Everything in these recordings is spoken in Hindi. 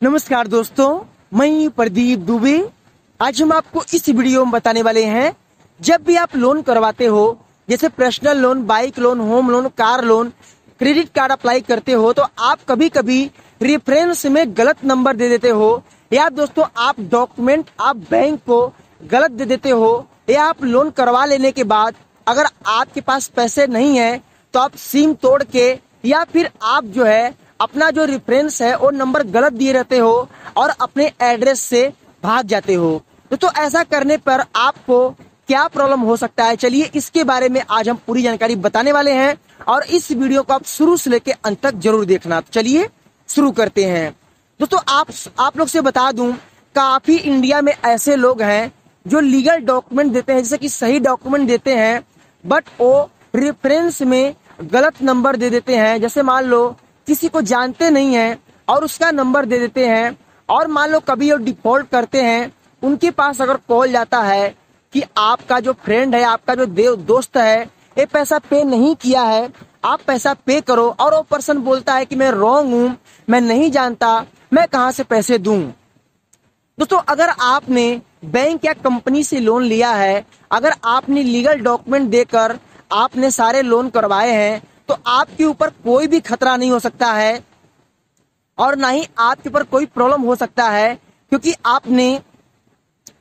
नमस्कार दोस्तों, मैं प्रदीप दुबे। आज हम आपको इस वीडियो में बताने वाले हैं, जब भी आप लोन करवाते हो, जैसे personal loan, bike loan, home loan, car loan, credit card apply करते हो, तो आप कभी कभी रेफरेंस में गलत नंबर दे देते हो, या दोस्तों आप डॉक्यूमेंट आप बैंक को गलत दे देते हो, या आप लोन करवा लेने के बाद अगर आपके पास पैसे नहीं है तो आप सिम तोड़ के, या फिर आप जो है अपना जो रेफरेंस है वो नंबर गलत दिए रहते हो और अपने एड्रेस से भाग जाते हो। तो ऐसा करने पर आपको क्या प्रॉब्लम हो सकता है, चलिए इसके बारे में आज हम पूरी जानकारी बताने वाले हैं और इस वीडियो को आप शुरू से लेकर अंत तक जरूर देखना। तो चलिए शुरू करते हैं। दोस्तों आप लोग से बता दूं, काफी इंडिया में ऐसे लोग हैं जो लीगल डॉक्यूमेंट देते हैं, जैसे कि सही डॉक्यूमेंट देते हैं, बट वो रेफरेंस में गलत नंबर दे देते हैं। जैसे मान लो किसी को जानते नहीं है और उसका नंबर दे देते हैं, और मान लो कभी वो डिफॉल्ट करते हैं, उनके पास अगर कॉल जाता है कि आपका जो फ्रेंड है, आपका जो दोस्त है, ये पैसा पे नहीं किया है, आप पैसा पे करो, और वो पर्सन बोलता है कि मैं रॉन्ग हूं, मैं नहीं जानता, मैं कहां से पैसे दूं। दोस्तों अगर आपने बैंक या कंपनी से लोन लिया है, अगर आपने लीगल डॉक्यूमेंट देकर आपने सारे लोन करवाए हैं, तो आपके ऊपर कोई भी खतरा नहीं हो सकता है और ना ही आपके ऊपर कोई प्रॉब्लम हो सकता है, क्योंकि आपने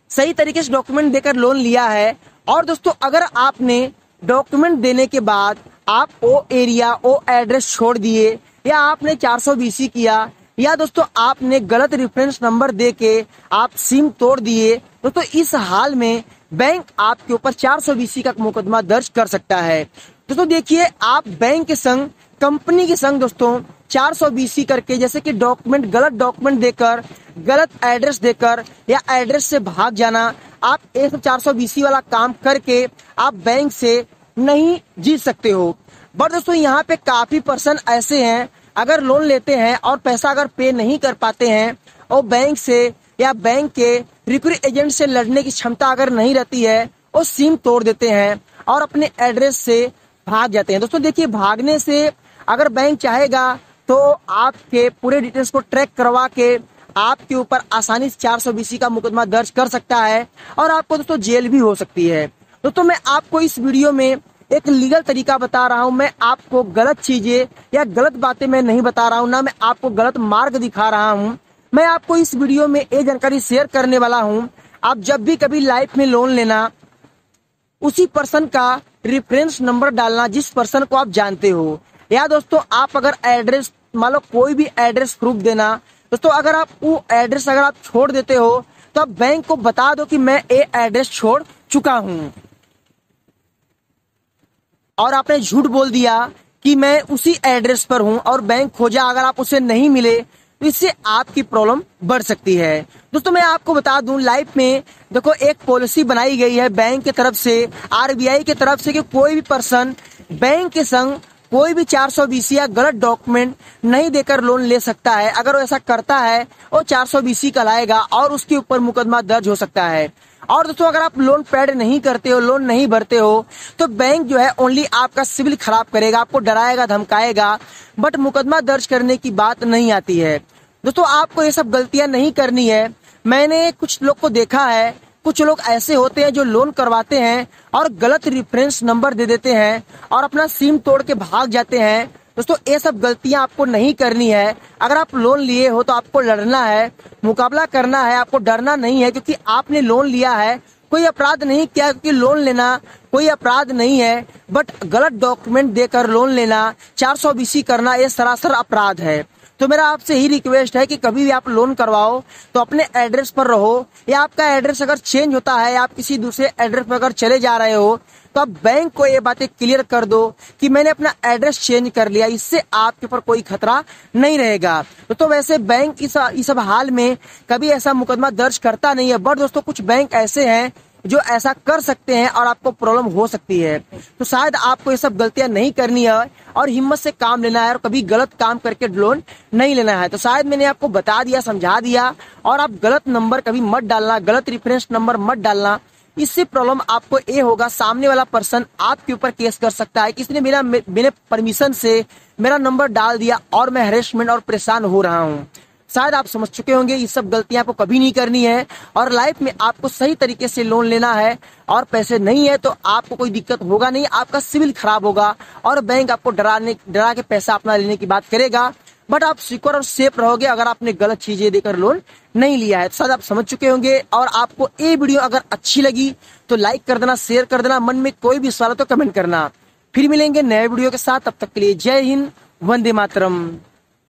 सही तरीके से डॉक्यूमेंट देकर लोन लिया है। और दोस्तों अगर आपने डॉक्यूमेंट देने के बाद आप वो एरिया, वो एड्रेस छोड़ दिए, या आपने 420 किया, या दोस्तों आपने गलत रेफरेंस नंबर दे के आप सिम तोड़ दिए, दोस्तों इस हाल में बैंक आपके ऊपर 420 का मुकदमा दर्ज कर सकता है। दोस्तों देखिए, आप बैंक के संग, कंपनी के संग दोस्तों 420 करके, जैसे कि डॉक्यूमेंट, गलत डॉक्यूमेंट देकर, गलत एड्रेस देकर या एड्रेस से भाग जाना, आप 420 वाला काम करके आप बैंक से नहीं जीत सकते हो। बट दोस्तों यहाँ पे काफी पर्सन ऐसे हैं, अगर लोन लेते हैं और पैसा अगर पे नहीं कर पाते हैं, और बैंक से या बैंक के रिकवरी एजेंट से लड़ने की क्षमता अगर नहीं रहती है, वो सिम तोड़ देते हैं और अपने एड्रेस से भाग जाते हैं। दोस्तों देखिए, भागने से अगर बैंक चाहेगा तो आपके पूरे डिटेल्स को ट्रैक करवा के आपके ऊपर आसानी से 420 का मुकदमा दर्ज कर सकता है और आपको दोस्तों जेल भी हो सकती है। दोस्तों मैं आपको इस वीडियो में एक लीगल तरीका बता रहा हूं, मैं आपको गलत चीजें या गलत बातें मैं नहीं बता रहा हूं, ना मैं आपको गलत मार्ग दिखा रहा हूं। मैं आपको इस वीडियो में ये जानकारी शेयर करने वाला हूं, आप जब भी कभी लाइफ में लोन लेना, उसी पर्सन का रेफरेंस नंबर डालना जिस पर्सन को आप जानते हो। या दोस्तों आप अगर एड्रेस, मान लो कोई भी एड्रेस प्रूफ देना, दोस्तों अगर आप वो एड्रेस अगर आप छोड़ देते हो, तो आप बैंक को बता दो कि मैं ये एड्रेस छोड़ चुका हूं, और आपने झूठ बोल दिया कि मैं उसी एड्रेस पर हूं और बैंक खोजा, अगर आप उसे नहीं मिले, तो इससे आपकी प्रॉब्लम बढ़ सकती है। दोस्तों मैं आपको बता दूं, लाइफ में देखो एक पॉलिसी बनाई गई है बैंक की तरफ से, आरबीआई की तरफ से, कि कोई भी पर्सन बैंक के संग कोई भी 420 या गलत डॉक्यूमेंट नहीं देकर लोन ले सकता है। अगर वो ऐसा करता है, वो 420 का लाएगा और उसके ऊपर मुकदमा दर्ज हो सकता है। और दोस्तों अगर आप लोन पेड नहीं करते हो, लोन नहीं भरते हो, तो बैंक जो है ओनली आपका सिविल खराब करेगा, आपको डराएगा, धमकाएगा, बट मुकदमा दर्ज करने की बात नहीं आती है। दोस्तों आपको ये सब गलतियां नहीं करनी है। मैंने कुछ लोग को देखा है, कुछ लोग ऐसे होते हैं जो लोन करवाते हैं और गलत रेफरेंस नंबर दे देते हैं और अपना सिम तोड़ के भाग जाते हैं। दोस्तों ये सब गलतियां आपको नहीं करनी है। अगर आप लोन लिए हो तो आपको लड़ना है, मुकाबला करना है, आपको डरना नहीं है, क्योंकि आपने लोन लिया है, कोई अपराध नहीं किया, क्योंकि लोन लेना कोई अपराध नहीं है, बट गलत डॉक्यूमेंट देकर लोन लेना, 420 करना, ये सरासर अपराध है। तो मेरा आपसे ही रिक्वेस्ट है कि कभी भी आप लोन करवाओ तो अपने एड्रेस पर रहो, या आपका एड्रेस अगर चेंज होता है, आप किसी दूसरे एड्रेस पर अगर चले जा रहे हो, तो आप बैंक को ये बातें क्लियर कर दो कि मैंने अपना एड्रेस चेंज कर लिया, इससे आपके ऊपर कोई खतरा नहीं रहेगा। तो वैसे बैंक इस सब हाल में कभी ऐसा मुकदमा दर्ज करता नहीं है, बट दोस्तों कुछ बैंक ऐसे हैं जो ऐसा कर सकते हैं और आपको प्रॉब्लम हो सकती है। तो शायद आपको ये सब गलतियां नहीं करनी है और हिम्मत से काम लेना है और कभी गलत काम करके लोन नहीं लेना है। तो शायद मैंने आपको बता दिया, समझा दिया, और आप गलत नंबर कभी मत डालना, गलत रेफरेंस नंबर मत डालना। इससे प्रॉब्लम आपको ये होगा, सामने वाला पर्सन आपके ऊपर केस कर सकता है कि इसने मेरे परमिशन से मेरा नंबर डाल दिया और मैं हैरेसमेंट और परेशान हो रहा हूँ। शायद आप समझ चुके होंगे ये सब गलतियां आपको कभी नहीं करनी है और लाइफ में आपको सही तरीके से लोन लेना है। और पैसे नहीं है तो आपको कोई दिक्कत होगा नहीं, आपका सिविल खराब होगा और बैंक आपको डरा के पैसा अपना लेने की बात करेगा, बट आप सिक्योर और सेफ रहोगे अगर आपने गलत चीजें देकर लोन नहीं लिया है। तो शायद आप समझ चुके होंगे। और आपको ये वीडियो अगर अच्छी लगी तो लाइक कर देना, शेयर कर देना, मन में कोई भी सवाल हो तो कमेंट करना। फिर मिलेंगे नए वीडियो के साथ, तब तक के लिए जय हिंद, वंदे मातरम।